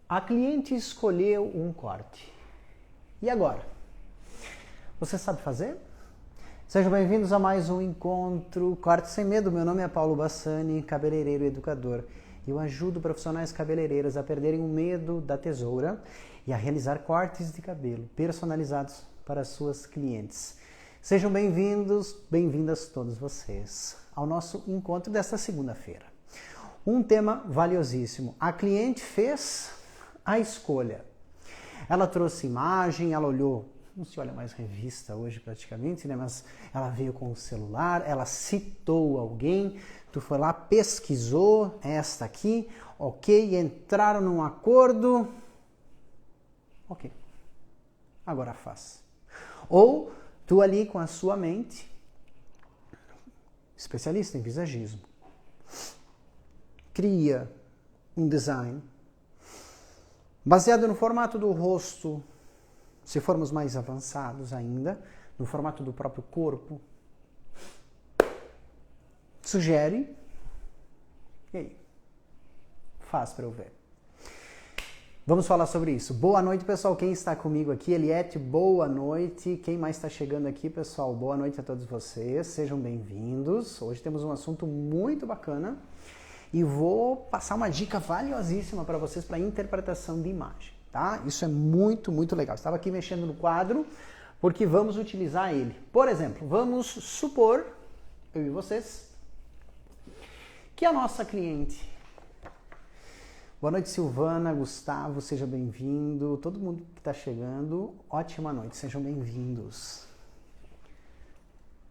A cliente escolheu um corte. E agora? Você sabe fazer? Sejam bem-vindos a mais um encontro Corte Sem Medo. Meu nome é Paulo Bassani, cabeleireiro e educador. Eu ajudo profissionais cabeleireiros a perderem o medo da tesoura e a realizar cortes de cabelo personalizados para as suas clientes. Sejam bem-vindos, bem-vindas todos vocês ao nosso encontro desta segunda-feira. Um tema valiosíssimo. A cliente fez a escolha. Ela trouxe imagem, ela olhou, não se olha mais revista hoje praticamente, né? Mas ela veio com o celular, ela citou alguém, tu foi lá, pesquisou esta aqui, ok, entraram num acordo, ok, agora faz. Ou tu ali com a sua mente, especialista em visagismo, cria um design baseado no formato do rosto, se formos mais avançados ainda, no formato do próprio corpo. Sugere. E aí? Faz para eu ver. Vamos falar sobre isso. Boa noite, pessoal. Quem está comigo aqui? Eliette, boa noite. Quem mais está chegando aqui, pessoal? Boa noite a todos vocês. Sejam bem-vindos. Hoje temos um assunto muito bacana. E vou passar uma dica valiosíssima para vocês para interpretação de imagem, tá? Isso é muito, muito legal. Estava aqui mexendo no quadro porque vamos utilizar ele. Por exemplo, vamos supor, eu e vocês, que a nossa cliente... Boa noite, Silvana, Gustavo, seja bem-vindo. Todo mundo que está chegando, ótima noite, sejam bem-vindos.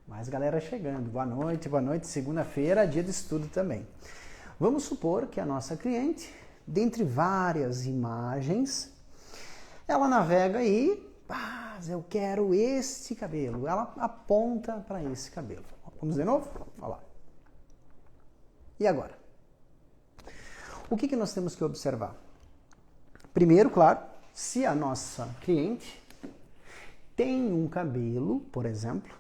Mais galera chegando. Boa noite. Segunda-feira, dia de estudo também. Vamos supor que a nossa cliente, dentre várias imagens, ela navega aí, eu quero este cabelo. Ela aponta para esse cabelo. Vamos de novo? Olha lá. E agora? O que nós temos que observar? Primeiro, claro, se a nossa cliente tem um cabelo, por exemplo,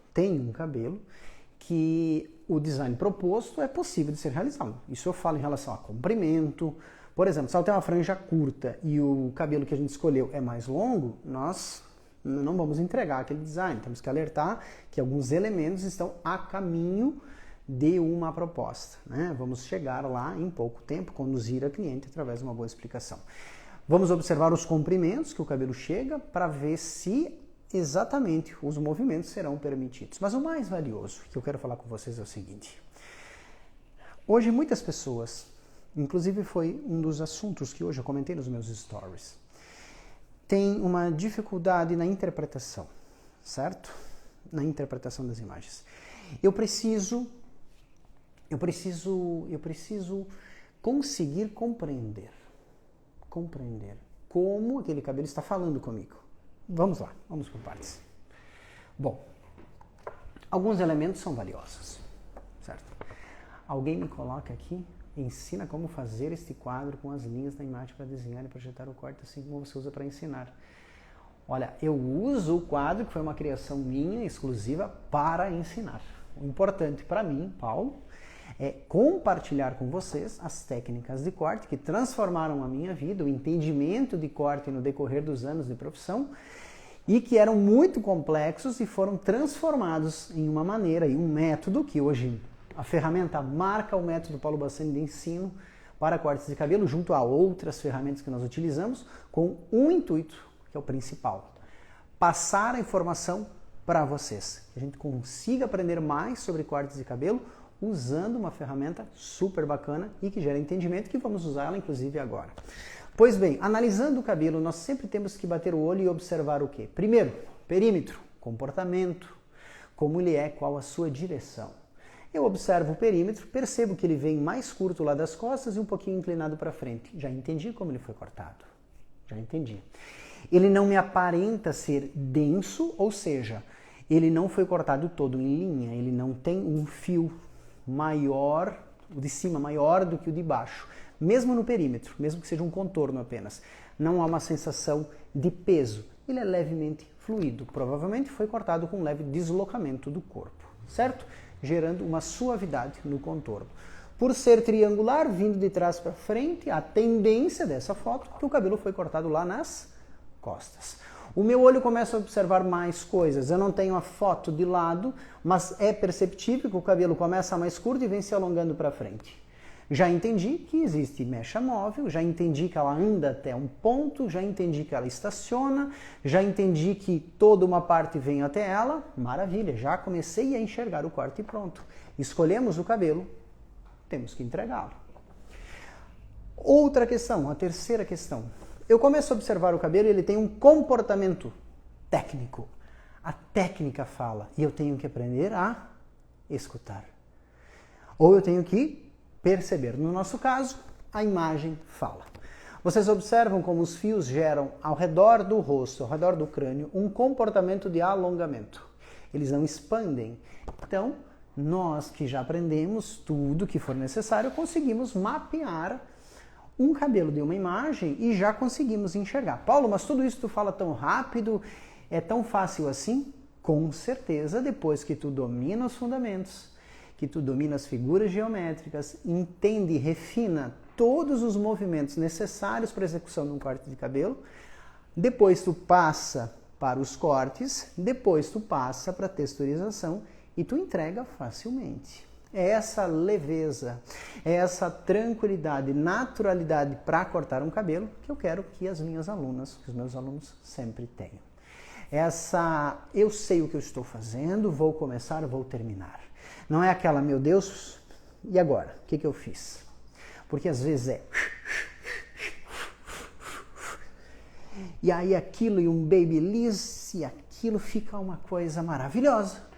que o design proposto é possível de ser realizado. Isso eu falo em relação a comprimento. Por exemplo, se ela tem uma franja curta e o cabelo que a gente escolheu é mais longo, nós não vamos entregar aquele design. Temos que alertar que alguns elementos estão a caminho de uma proposta, né? Vamos chegar lá em pouco tempo, conduzir a cliente através de uma boa explicação. Vamos observar os comprimentos que o cabelo chega para ver se exatamente os movimentos serão permitidos. Mas o mais valioso que eu quero falar com vocês é o seguinte. Hoje muitas pessoas, inclusive foi um dos assuntos que hoje eu comentei nos meus stories, tem uma dificuldade na interpretação, certo? Na interpretação das imagens. Eu preciso conseguir compreender como aquele cabelo está falando comigo. Vamos lá, vamos por partes. Bom, alguns elementos são valiosos, certo? Alguém me coloca aqui, ensina como fazer este quadro com as linhas da imagem para desenhar e projetar o corte assim como você usa para ensinar. Olha, eu uso o quadro, que foi uma criação minha, exclusiva, para ensinar. O importante para mim, Paulo, é compartilhar com vocês as técnicas de corte que transformaram a minha vida, o entendimento de corte no decorrer dos anos de profissão e que eram muito complexos e foram transformados em uma maneira e um método que hoje a ferramenta marca o método Paulo Bassani de ensino para cortes de cabelo junto a outras ferramentas que nós utilizamos com um intuito, que é o principal, passar a informação para vocês, que a gente consiga aprender mais sobre cortes de cabelo usando uma ferramenta super bacana e que gera entendimento, que vamos usar ela inclusive agora. Pois bem, analisando o cabelo, nós sempre temos que bater o olho e observar o quê? Primeiro, perímetro, comportamento, como ele é, qual a sua direção. Eu observo o perímetro, percebo que ele vem mais curto lá das costas e um pouquinho inclinado para frente. Já entendi como ele foi cortado. Já entendi. Ele não me aparenta ser denso, ou seja, ele não foi cortado todo em linha, ele não tem um fio maior, o de cima maior do que o de baixo, mesmo no perímetro, mesmo que seja um contorno apenas. Não há uma sensação de peso, ele é levemente fluido, provavelmente foi cortado com um leve deslocamento do corpo, certo? Gerando uma suavidade no contorno. Por ser triangular, vindo de trás para frente, a tendência dessa foto é que o cabelo foi cortado lá nas costas. O meu olho começa a observar mais coisas. Eu não tenho a foto de lado, mas é perceptível que o cabelo começa mais curto e vem se alongando para frente. Já entendi que existe mecha móvel, já entendi que ela anda até um ponto, já entendi que ela estaciona, já entendi que toda uma parte vem até ela. Maravilha, já comecei a enxergar o corte e pronto. Escolhemos o cabelo, temos que entregá-lo. Outra questão, a terceira questão. Eu começo a observar o cabelo e ele tem um comportamento técnico. A técnica fala e eu tenho que aprender a escutar. Ou eu tenho que perceber. No nosso caso, a imagem fala. Vocês observam como os fios geram ao redor do rosto, ao redor do crânio, um comportamento de alongamento. Eles não expandem. Então, nós que já aprendemos tudo que for necessário, conseguimos mapear um cabelo de uma imagem e já conseguimos enxergar. Paulo, mas tudo isso tu fala tão rápido, é tão fácil assim? Com certeza, depois que tu domina os fundamentos, que tu domina as figuras geométricas, entende e refina todos os movimentos necessários para a execução de um corte de cabelo, depois tu passa para os cortes, depois tu passa para a texturização e tu entrega facilmente. É essa leveza, é essa tranquilidade, naturalidade para cortar um cabelo que eu quero que as minhas alunas, que os meus alunos sempre tenham. Eu sei o que eu estou fazendo, vou começar, vou terminar. Não é aquela, meu Deus, e agora? O que eu fiz? Porque às vezes é... E aí aquilo e um babyliss e aquilo fica uma coisa maravilhosa.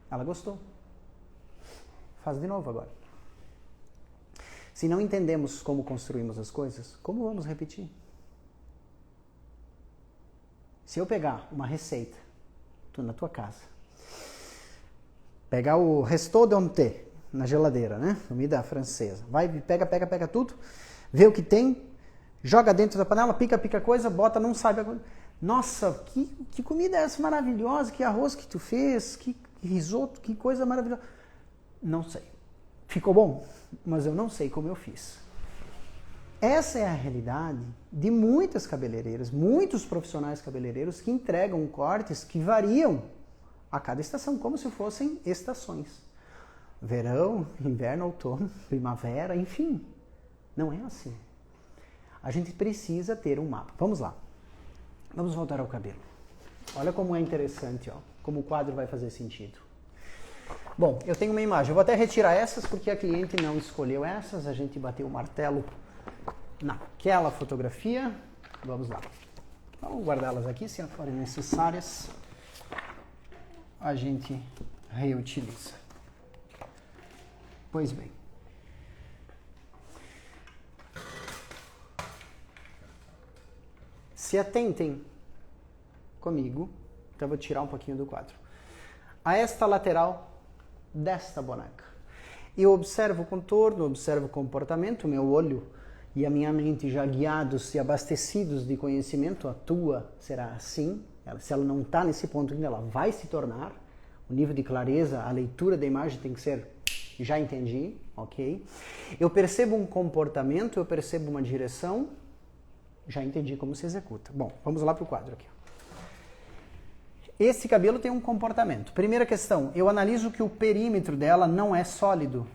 Ela gostou. Faz de novo agora. Se não entendemos como construímos as coisas, como vamos repetir? Se eu pegar uma receita, tu na tua casa, pegar o resto de ontem na geladeira, né? Comida francesa. Vai, pega tudo, vê o que tem, joga dentro da panela, pica coisa, bota, não sabe a coisa. Nossa, que comida é essa maravilhosa, que arroz que tu fez, que risoto, que coisa maravilhosa. Não sei. Ficou bom, mas eu não sei como eu fiz. Essa é a realidade de muitas cabeleireiras, muitos profissionais cabeleireiros que entregam cortes que variam a cada estação, como se fossem estações. Verão, inverno, outono, primavera, enfim. Não é assim. A gente precisa ter um mapa. Vamos lá. Vamos voltar ao cabelo. Olha como é interessante, ó, como o quadro vai fazer sentido. Bom, eu tenho uma imagem. Eu vou até retirar essas porque a cliente não escolheu essas. A gente bateu o martelo naquela fotografia. Vamos lá. Vamos guardá-las aqui, se forem necessárias. A gente reutiliza. Pois bem. Se atentem comigo, então eu vou tirar um pouquinho do quadro, a esta lateral desta boneca. Eu observo o contorno, observo o comportamento, o meu olho e a minha mente já guiados e abastecidos de conhecimento, a tua será assim, se ela não está nesse ponto ainda, ela vai se tornar, o nível de clareza, a leitura da imagem tem que ser, já entendi, ok? Eu percebo um comportamento, eu percebo uma direção, já entendi como se executa. Bom, vamos lá para o quadro aqui. Esse cabelo tem um comportamento. Primeira questão, eu analiso que o perímetro dela não é sólido.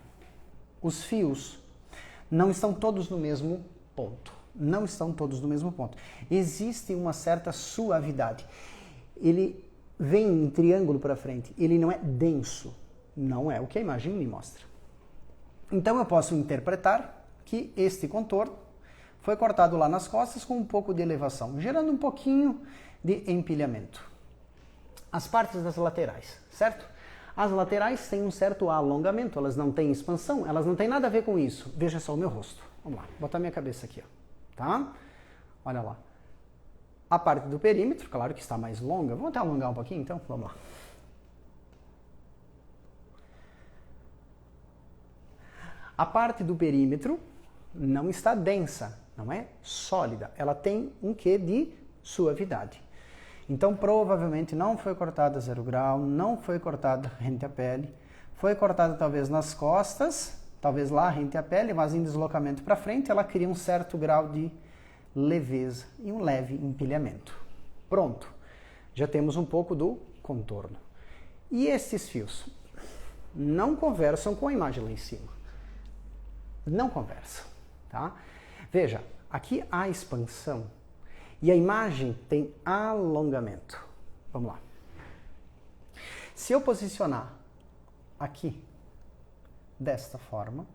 Os fios não estão todos no mesmo ponto. Não estão todos no mesmo ponto. Existe uma certa suavidade. Ele vem em triângulo para frente. Ele não é denso. Não é o que a imagem me mostra. Então eu posso interpretar que este contorno foi cortado lá nas costas com um pouco de elevação, gerando um pouquinho de empilhamento. As partes das laterais, certo? As laterais têm um certo alongamento, elas não têm expansão, elas não têm nada a ver com isso. Veja só o meu rosto. Vamos lá, vou botar minha cabeça aqui, ó. Tá? Olha lá. A parte do perímetro, claro que está mais longa. Vamos até alongar um pouquinho, então? Vamos lá. A parte do perímetro não está densa, não é sólida. Ela tem um quê de suavidade. Então, provavelmente não foi cortada a 0 grau, não foi cortada rente à pele, foi cortada talvez nas costas, talvez lá rente à pele, mas em deslocamento para frente ela cria um certo grau de leveza e um leve empilhamento. Pronto, já temos um pouco do contorno. E estes fios não conversam com a imagem lá em cima. Não conversam, tá? Veja, aqui há expansão e a imagem tem alongamento. Vamos lá. Se eu posicionar aqui desta forma,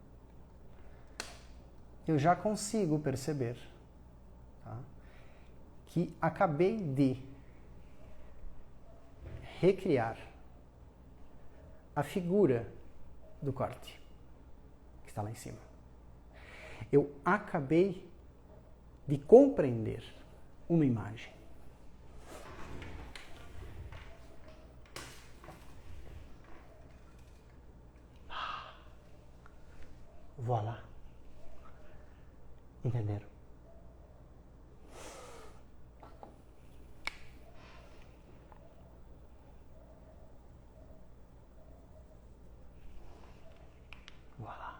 eu já consigo perceber, tá, que acabei de recriar a figura do corte que está lá em cima. Eu acabei de compreender uma imagem. Voilà. Entenderam? Voilà.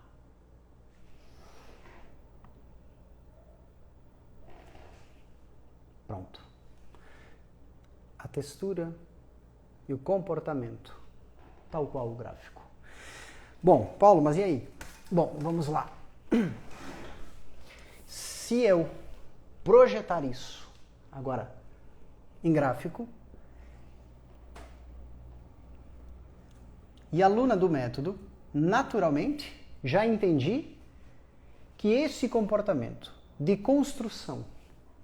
Pronto. A textura e o comportamento, tal qual o gráfico. Bom, Paulo, mas e aí? Bom, vamos lá. Se eu projetar isso agora em gráfico, e aluna do método, naturalmente, já entendi que esse comportamento de construção,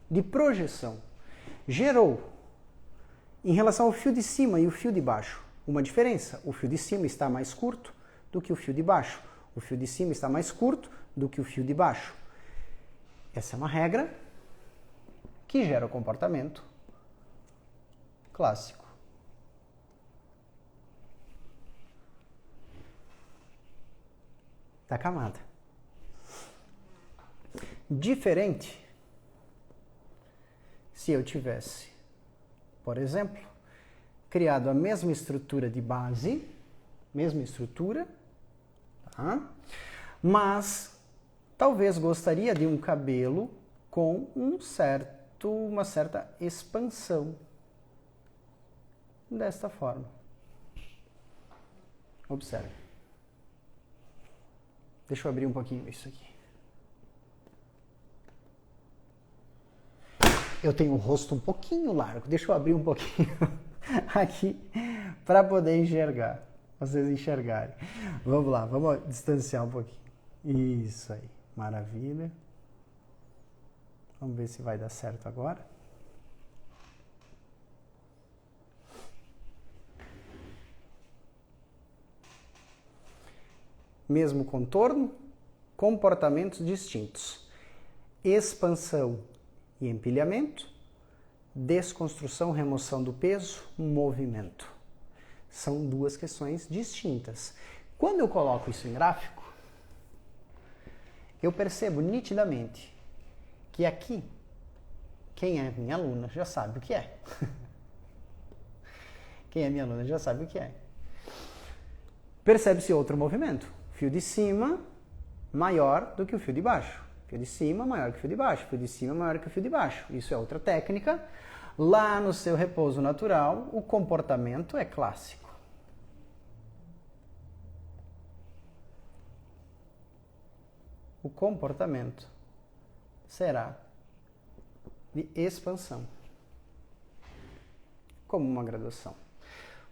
de projeção, gerou, em relação ao fio de cima e o fio de baixo, uma diferença. O fio de cima está mais curto do que o fio de baixo. O fio de cima está mais curto do que o fio de baixo. Essa é uma regra que gera o comportamento clássico. Da camada. Diferente se eu tivesse, por exemplo, criado a mesma estrutura de base, mesma estrutura, tá? Mas talvez gostaria de um cabelo com uma certa expansão, desta forma. Observe. Deixa eu abrir um pouquinho isso aqui. Eu tenho o rosto um pouquinho largo. Deixa eu abrir um pouquinho aqui para poder enxergar. Vocês enxergarem. Vamos lá, vamos distanciar um pouquinho. Isso aí, maravilha. Vamos ver se vai dar certo agora. Mesmo contorno, comportamentos distintos. Expansão e empilhamento, desconstrução, remoção do peso, movimento. São duas questões distintas. Quando eu coloco isso em gráfico, eu percebo nitidamente que aqui, quem é minha aluna já sabe o que é. Quem é minha aluna já sabe o que é. Percebe-se outro movimento. Fio de cima maior do que o fio de baixo. Fio de cima maior que o fio de baixo. Fio de cima maior que o fio de baixo. Isso é outra técnica. Lá no seu repouso natural, o comportamento é clássico. O comportamento será de expansão, como uma graduação.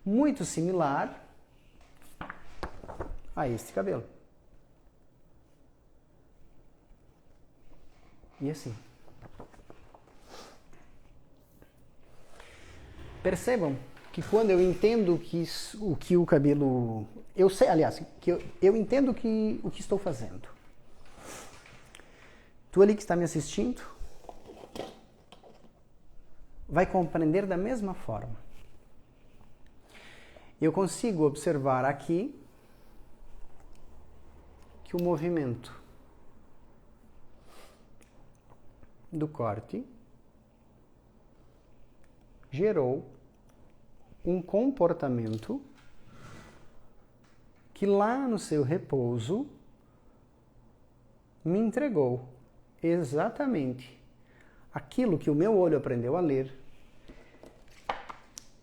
Muito similar a este cabelo. E assim. Percebam que quando eu entendo o que o cabelo... Eu sei, aliás, que eu entendo o que estou fazendo. Tu ali que está me assistindo vai compreender da mesma forma. Eu consigo observar aqui que o movimento do corte gerou um comportamento que lá no seu repouso me entregou exatamente aquilo que o meu olho aprendeu a ler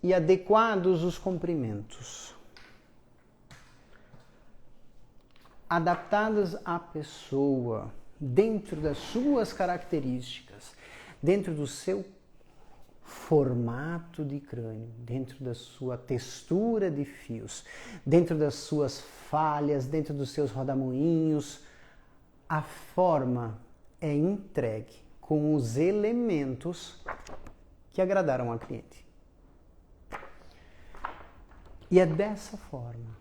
e adequados os comprimentos, adaptadas à pessoa, dentro das suas características, dentro do seu formato de crânio, dentro da sua textura de fios, dentro das suas falhas, dentro dos seus rodamuinhos, a forma é entregue com os elementos que agradaram a cliente. E é dessa forma,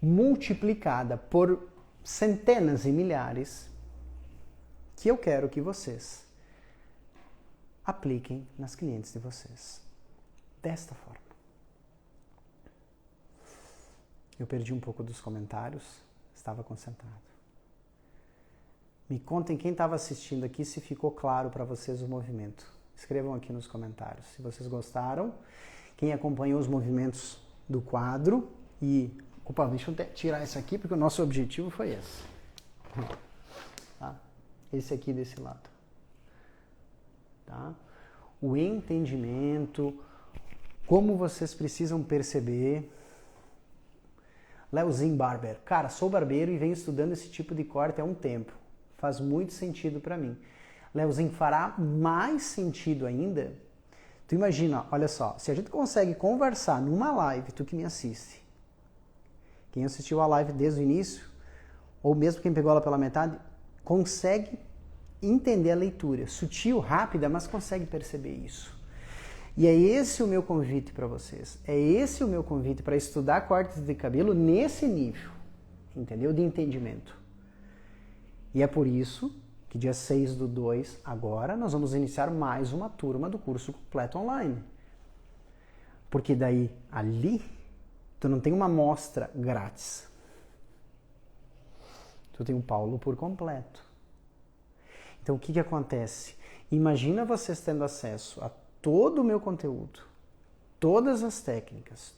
multiplicada por centenas e milhares, que eu quero que vocês apliquem nas clientes de vocês. Desta forma. Eu perdi um pouco dos comentários, estava concentrado. Me contem quem estava assistindo aqui se ficou claro para vocês o movimento. Escrevam aqui nos comentários se vocês gostaram, quem acompanhou os movimentos do quadro e... Opa, deixa eu tirar isso aqui porque o nosso objetivo foi esse. Tá? Esse aqui desse lado. Tá? O entendimento, como vocês precisam perceber. Leozinho Barber. Cara, sou barbeiro e venho estudando esse tipo de corte há um tempo. Faz muito sentido para mim. Leozinho, fará mais sentido ainda. Tu imagina, olha só, se a gente consegue conversar numa live, tu que me assiste, quem assistiu a live desde o início, ou mesmo quem pegou ela pela metade, consegue entender a leitura. Sutil, rápida, mas consegue perceber isso. E é esse o meu convite para vocês. É esse o meu convite para estudar cortes de cabelo nesse nível, entendeu? De entendimento. E é por isso que dia 6/2, agora, nós vamos iniciar mais uma turma do curso completo online. Porque daí, ali, tu não tem uma amostra grátis. Tu tem um Paulo por completo. Então, o que acontece? Imagina vocês tendo acesso a todo o meu conteúdo, todas as técnicas,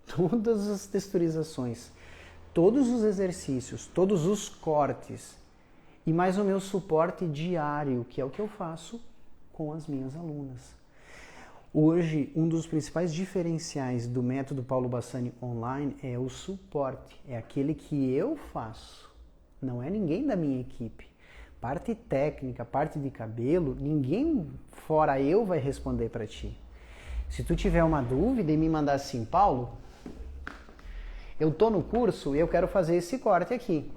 todas as texturizações, todos os exercícios, todos os cortes e mais o meu suporte diário, que é o que eu faço com as minhas alunas. Hoje, um dos principais diferenciais do método Paulo Bassani online é o suporte. É aquele que eu faço, não é ninguém da minha equipe. Parte técnica, parte de cabelo, ninguém fora eu vai responder para ti. Se tu tiver uma dúvida e me mandar assim, Paulo, eu tô no curso e eu quero fazer esse corte aqui.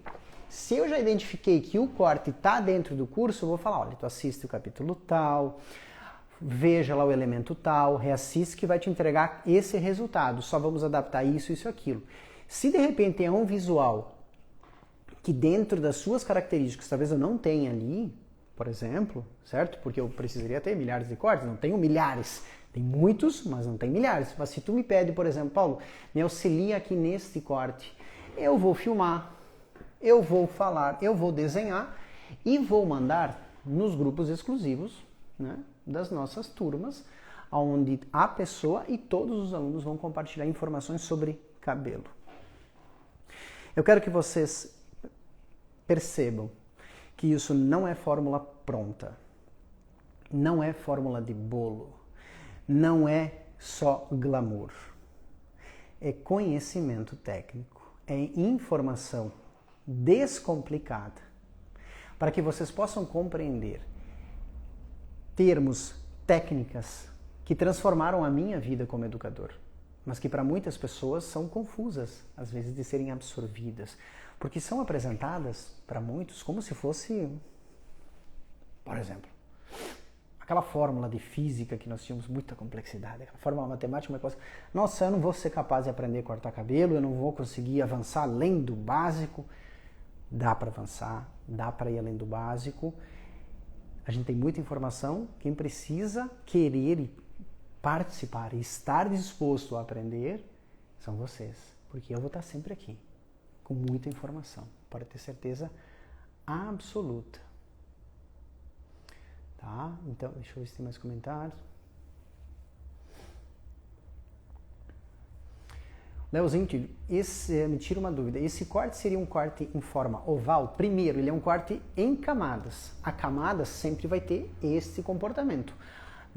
Se eu já identifiquei que o corte está dentro do curso, eu vou falar, olha, tu assiste o capítulo tal, veja lá o elemento tal, reassiste que vai te entregar esse resultado. Só vamos adaptar isso, isso e aquilo. Se de repente é um visual que dentro das suas características talvez eu não tenha ali, por exemplo, certo? Porque eu precisaria ter milhares de cortes, não tenho milhares. Tem muitos, mas não tem milhares. Mas se tu me pede, por exemplo, Paulo, me auxilia aqui neste corte, eu vou filmar, eu vou falar, eu vou desenhar e vou mandar nos grupos exclusivos, né, das nossas turmas, onde a pessoa e todos os alunos vão compartilhar informações sobre cabelo. Eu quero que vocês percebam que isso não é fórmula pronta, não é fórmula de bolo, não é só glamour. É conhecimento técnico, é informação descomplicada para que vocês possam compreender termos, técnicas que transformaram a minha vida como educador, mas que para muitas pessoas são confusas, às vezes de serem absorvidas, porque são apresentadas para muitos como se fosse, por exemplo, aquela fórmula de física que nós tínhamos muita complexidade, aquela fórmula matemática, uma coisa, nossa, eu não vou ser capaz de aprender a cortar cabelo, eu não vou conseguir avançar além do básico. Dá para avançar, dá para ir além do básico. A gente tem muita informação, quem precisa querer e participar e estar disposto a aprender são vocês, porque eu vou estar sempre aqui, com muita informação, pode ter certeza absoluta. Tá? Então, deixa eu ver se tem mais comentários. Leozinho, me tira uma dúvida. Esse corte seria um corte em forma oval? Primeiro, ele é um corte em camadas. A camada sempre vai ter esse comportamento.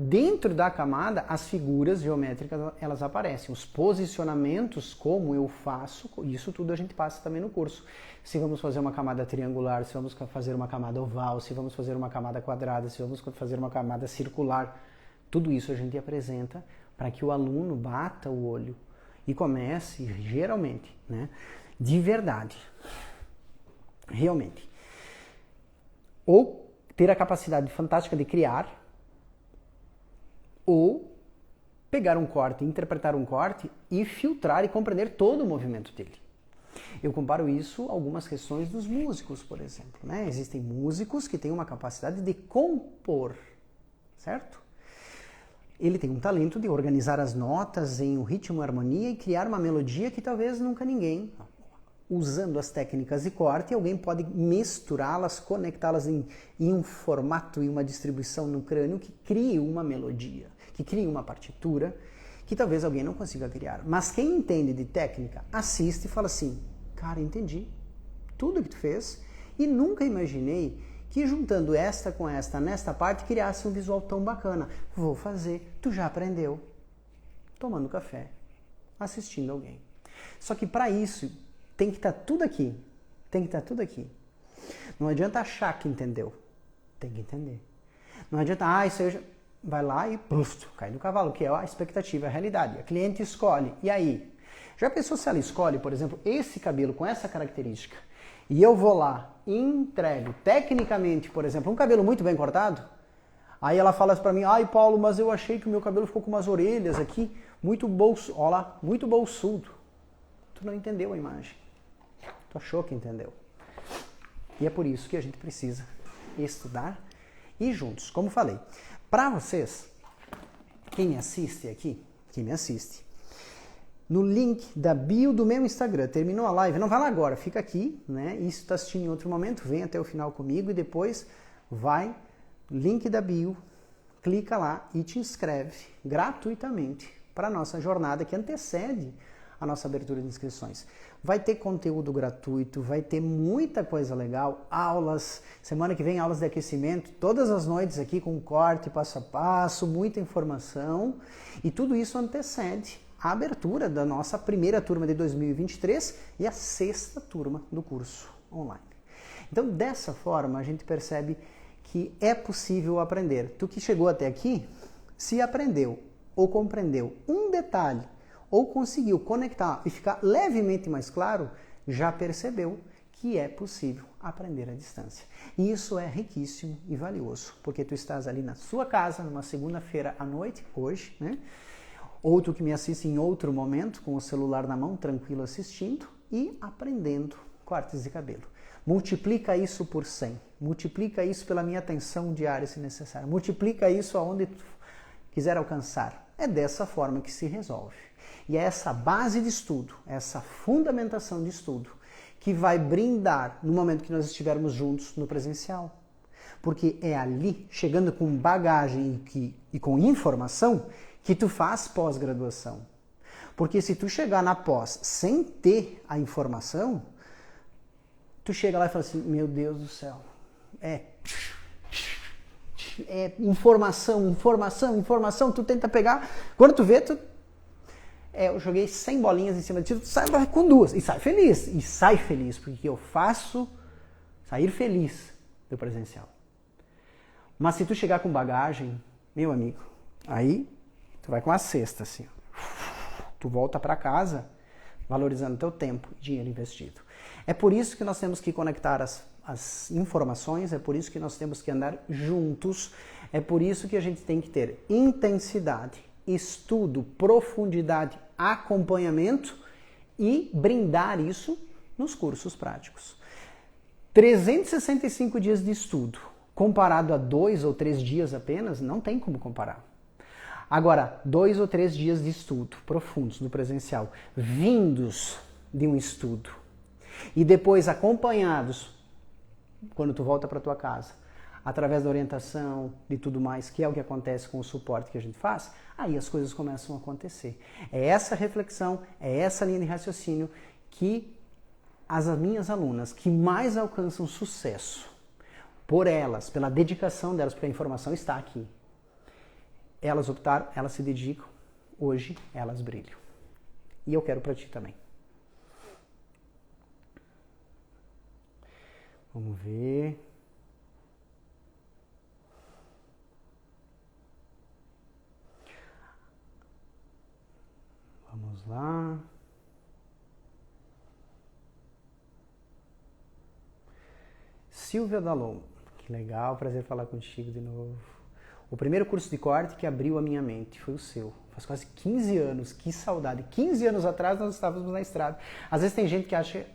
Dentro da camada, as figuras geométricas, elas aparecem. Os posicionamentos, como eu faço, isso tudo a gente passa também no curso. Se vamos fazer uma camada triangular, se vamos fazer uma camada oval, se vamos fazer uma camada quadrada, se vamos fazer uma camada circular, tudo isso a gente apresenta para que o aluno bata o olho e comece, geralmente, né, de verdade, realmente, ou ter a capacidade fantástica de criar, ou pegar um corte, interpretar um corte e filtrar e compreender todo o movimento dele. Eu comparo isso a algumas questões dos músicos, por exemplo, né? Existem músicos que têm uma capacidade de compor, certo? Ele tem um talento de organizar as notas em um ritmo e harmonia e criar uma melodia que talvez nunca ninguém, usando as técnicas de corte, alguém pode misturá-las, conectá-las em um formato e uma distribuição no crânio que crie uma melodia, que crie uma partitura que talvez alguém não consiga criar. Mas quem entende de técnica, assiste e fala assim, cara, entendi tudo que tu fez e nunca imaginei que juntando esta com esta nesta parte criasse um visual tão bacana. Vou fazer. Tu já aprendeu. Tomando café, assistindo alguém. Só que para isso tem que estar tudo aqui. Tem que estar tudo aqui. Não adianta achar que entendeu. Tem que entender. Não adianta, isso aí vai lá e cai do cavalo, que é a expectativa, a realidade. A cliente escolhe. E aí? Já pensou se ela escolhe, por exemplo, esse cabelo com essa característica? E eu vou lá e entrego tecnicamente, por exemplo, um cabelo muito bem cortado, aí ela fala para mim, ai Paulo, mas eu achei que o meu cabelo ficou com umas orelhas aqui, muito bolsudo. Tu não entendeu a imagem. Tu achou que entendeu. E é por isso que a gente precisa estudar e juntos. Como falei, para vocês, quem me assiste aqui, no link da bio do meu Instagram, terminou a live, não vai lá agora, fica aqui, né? E se está assistindo em outro momento, vem até o final comigo e depois vai, link da bio, clica lá e te inscreve gratuitamente para a nossa jornada que antecede a nossa abertura de inscrições. Vai ter conteúdo gratuito, vai ter muita coisa legal, aulas, semana que vem aulas de aquecimento, todas as noites aqui com corte, passo a passo, muita informação e tudo isso antecede a abertura da nossa primeira turma de 2023 e a 6ª turma do curso online. Então, dessa forma, a gente percebe que é possível aprender. Tu que chegou até aqui, se aprendeu ou compreendeu um detalhe ou conseguiu conectar e ficar levemente mais claro, já percebeu que é possível aprender à distância. E isso é riquíssimo e valioso, porque tu estás ali na sua casa, numa segunda-feira à noite, hoje, né? Outro que me assiste em outro momento, com o celular na mão, tranquilo assistindo e aprendendo cortes de cabelo. Multiplica isso por 100, multiplica isso pela minha atenção diária, se necessário, multiplica isso aonde tu quiser alcançar. É dessa forma que se resolve. E é essa base de estudo, essa fundamentação de estudo, que vai brindar no momento que nós estivermos juntos no presencial. Porque é ali, chegando com bagagem e com informação, que tu faz pós-graduação. Porque se tu chegar na pós sem ter a informação, tu chega lá e fala assim, meu Deus do céu, é informação, tu tenta pegar, quando tu vê, eu joguei 100 bolinhas em cima de ti, tu sai com 2, e sai feliz, porque eu faço sair feliz do presencial. Mas se tu chegar com bagagem, meu amigo, aí tu vai com a cesta, assim. Tu volta para casa valorizando teu tempo e dinheiro investido. É por isso que nós temos que conectar as informações, é por isso que nós temos que andar juntos, é por isso que a gente tem que ter intensidade, estudo, profundidade, acompanhamento e brindar isso nos cursos práticos. 365 dias de estudo, comparado a 2 ou 3 dias apenas, não tem como comparar. Agora, 2 ou 3 dias de estudo profundos no presencial, vindos de um estudo, e depois acompanhados, quando tu volta para tua casa, através da orientação, de tudo mais, que é o que acontece com o suporte que a gente faz, aí as coisas começam a acontecer. É essa reflexão, é essa linha de raciocínio que as minhas alunas que mais alcançam sucesso, por elas, pela dedicação delas, porque a informação está aqui, elas optaram, elas se dedicam, hoje elas brilham. E eu quero para ti também. Vamos ver. Vamos lá. Silvia Dalon. Que legal, prazer falar contigo de novo. O primeiro curso de corte que abriu a minha mente foi o seu. Faz quase 15 anos, que saudade. 15 anos atrás nós estávamos na estrada. Às vezes tem gente que acha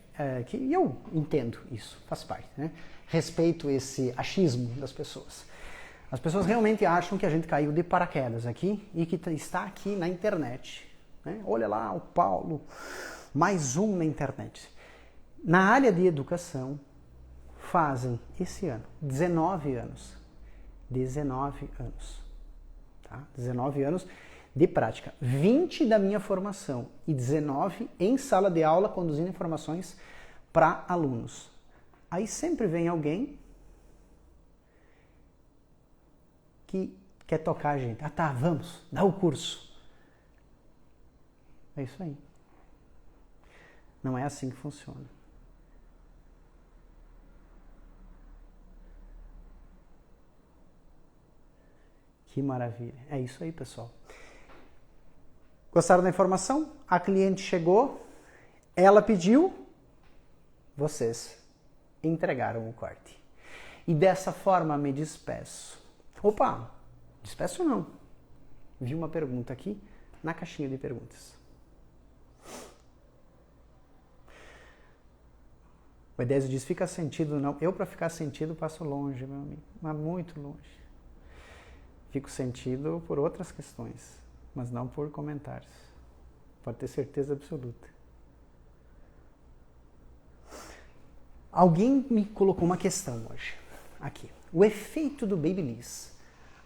que... E eu entendo isso, faz parte, né? Respeito esse achismo das pessoas. As pessoas realmente acham que a gente caiu de paraquedas aqui e que está aqui na internet. Né? Olha lá o Paulo, mais um na internet. Na área de educação, fazem esse ano 19 anos. 19 anos. Tá? 19 anos de prática. 20 da minha formação e 19 em sala de aula conduzindo informações para alunos. Aí sempre vem alguém que quer tocar a gente. Ah tá, vamos, dá o curso. É isso aí. Não é assim que funciona. Que maravilha. É isso aí, pessoal. Gostaram da informação? A cliente chegou, ela pediu, vocês entregaram o corte. E dessa forma me despeço. Opa, despeço não. Vi uma pergunta aqui na caixinha de perguntas. O Edésio diz, fica sentido não. Eu para ficar sentido passo longe, meu amigo, mas muito longe. Fico sentido por outras questões, mas não por comentários. Pode ter certeza absoluta. Alguém me colocou uma questão hoje, aqui. O efeito do Babyliss,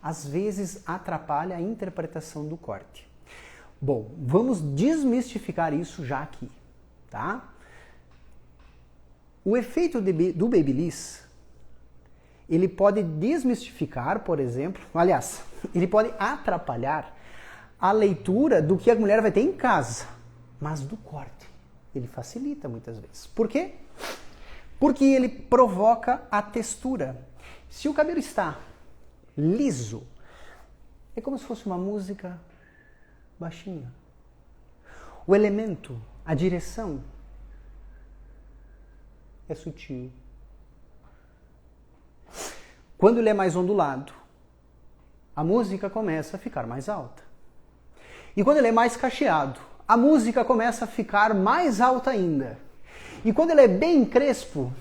às vezes, atrapalha a interpretação do corte. Bom, vamos desmistificar isso já aqui, tá? O efeito do Babyliss, ele pode desmistificar, por exemplo, aliás, ele pode atrapalhar a leitura do que a mulher vai ter em casa, mas do corte. Ele facilita muitas vezes. Por quê? Porque ele provoca a textura. Se o cabelo está liso, é como se fosse uma música baixinha. O elemento, a direção, é sutil. Quando ele é mais ondulado, a música começa a ficar mais alta. E quando ele é mais cacheado, a música começa a ficar mais alta ainda. E quando ele é bem crespo,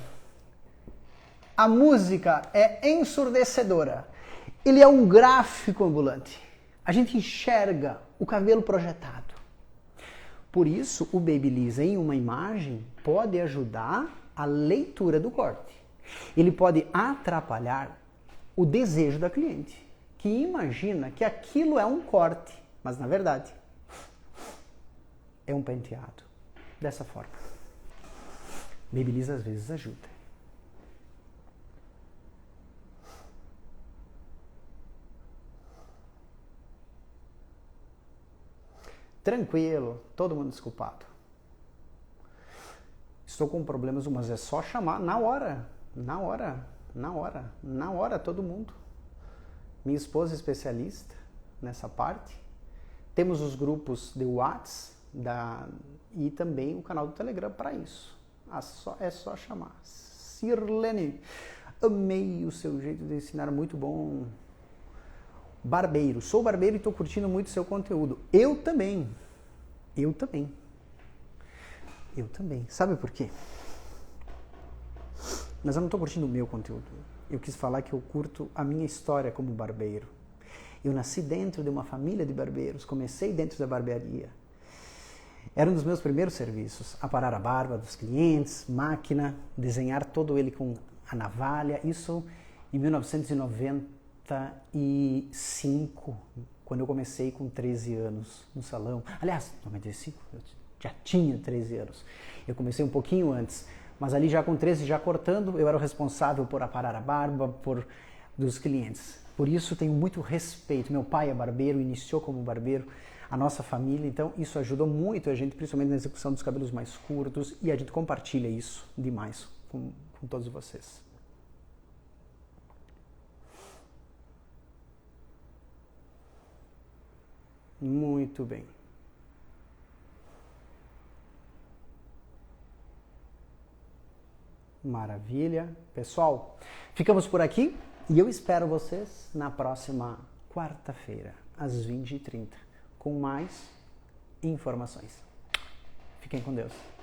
a música é ensurdecedora. Ele é um gráfico ambulante. A gente enxerga o cabelo projetado. Por isso, o Babyliss em uma imagem pode ajudar a leitura do corte. Ele pode atrapalhar o desejo da cliente, que imagina que aquilo é um corte, mas na verdade é um penteado. Dessa forma. Babyliss às vezes ajuda. Tranquilo, todo mundo desculpado. Estou com problemas, mas é só chamar na hora, todo mundo. Minha esposa é especialista nessa parte. Temos os grupos de WhatsApp e também o canal do Telegram para isso. É só chamar. Sirlene, amei o seu jeito de ensinar, muito bom. Barbeiro, sou barbeiro e estou curtindo muito o seu conteúdo. Eu também. Sabe por quê? Mas eu não estou curtindo o meu conteúdo. Eu quis falar que eu curto a minha história como barbeiro. Eu nasci dentro de uma família de barbeiros, comecei dentro da barbearia. Era um dos meus primeiros serviços, aparar a barba dos clientes, máquina, desenhar todo ele com a navalha. Isso em 1995, quando eu comecei com 13 anos no salão. Aliás, 95, eu já tinha 13 anos. Eu comecei um pouquinho antes, mas ali já com 13, já cortando, eu era o responsável por aparar a barba dos clientes. Por isso tenho muito respeito. Meu pai é barbeiro, iniciou como barbeiro, a nossa família, então isso ajudou muito a gente, principalmente na execução dos cabelos mais curtos, e a gente compartilha isso demais com todos vocês. Muito bem. Maravilha. Pessoal, ficamos por aqui e eu espero vocês na próxima quarta-feira, às 20h30, com mais informações. Fiquem com Deus.